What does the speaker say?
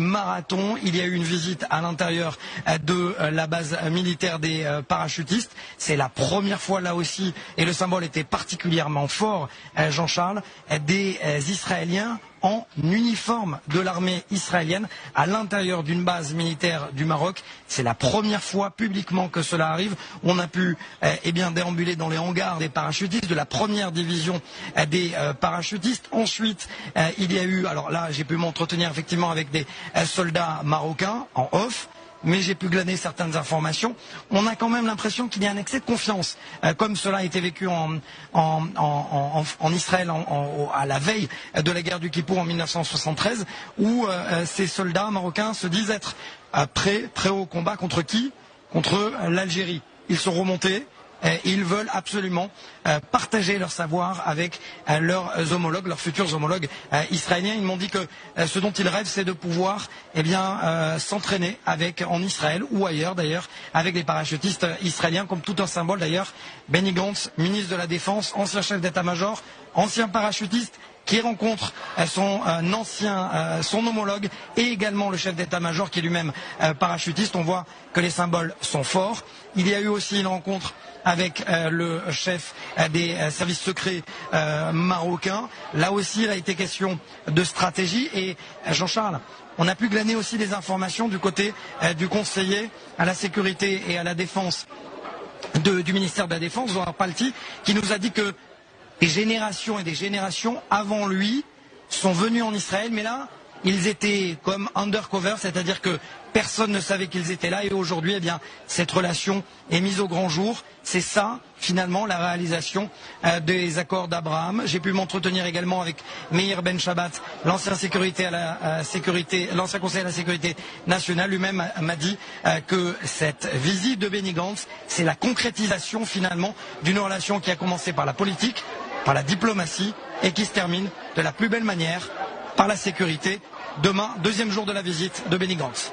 marathon. Il y a eu une visite à l'intérieur de la base militaire des parachutistes. C'est la première fois là aussi, et le symbole était particulièrement fort, Jean-Charles, des Israéliens en uniforme de l'armée israélienne à l'intérieur d'une base militaire du Maroc. C'est la première fois publiquement que cela arrive. On a pu déambuler dans les hangars des parachutistes de la première division des parachutistes. Ensuite, il y a eu, alors là j'ai pu m'entretenir effectivement avec des soldats marocains en off, mais j'ai pu glaner certaines informations. On a quand même l'impression qu'il y a un excès de confiance, comme cela a été vécu en Israël à la veille de la guerre du Kippour en 1973, où ces soldats marocains se disent être prêts au combat contre qui? Contre l'Algérie. Ils sont remontés. Ils veulent absolument partager leur savoir avec leurs homologues, leurs futurs homologues israéliens. Ils m'ont dit que ce dont ils rêvent, c'est de pouvoir s'entraîner en Israël ou ailleurs d'ailleurs avec les parachutistes israéliens, comme tout un symbole d'ailleurs. Benny Gantz, ministre de la Défense, ancien chef d'état-major, ancien parachutiste, qui rencontre son homologue et également le chef d'état-major qui est lui-même parachutiste. On voit que les symboles sont forts. Il y a eu aussi une rencontre avec le chef des services secrets marocains. Là aussi, il a été question de stratégie. Et Jean-Charles, on a pu glaner aussi des informations du côté du conseiller à la sécurité et à la défense du ministère de la Défense, Zohar Palti, qui nous a dit que des générations et des générations avant lui sont venus en Israël, mais là, ils étaient comme undercover, c'est-à-dire que personne ne savait qu'ils étaient là, et aujourd'hui, cette relation est mise au grand jour. C'est ça, finalement, la réalisation des accords d'Abraham. J'ai pu m'entretenir également avec Meir Ben Shabbat, l'ancien conseiller à la sécurité nationale. Lui-même m'a dit que cette visite de Benny Gantz, c'est la concrétisation, finalement, d'une relation qui a commencé par la politique, par la diplomatie, et qui se termine de la plus belle manière par la sécurité. Demain, deuxième jour de la visite de Benny Gantz.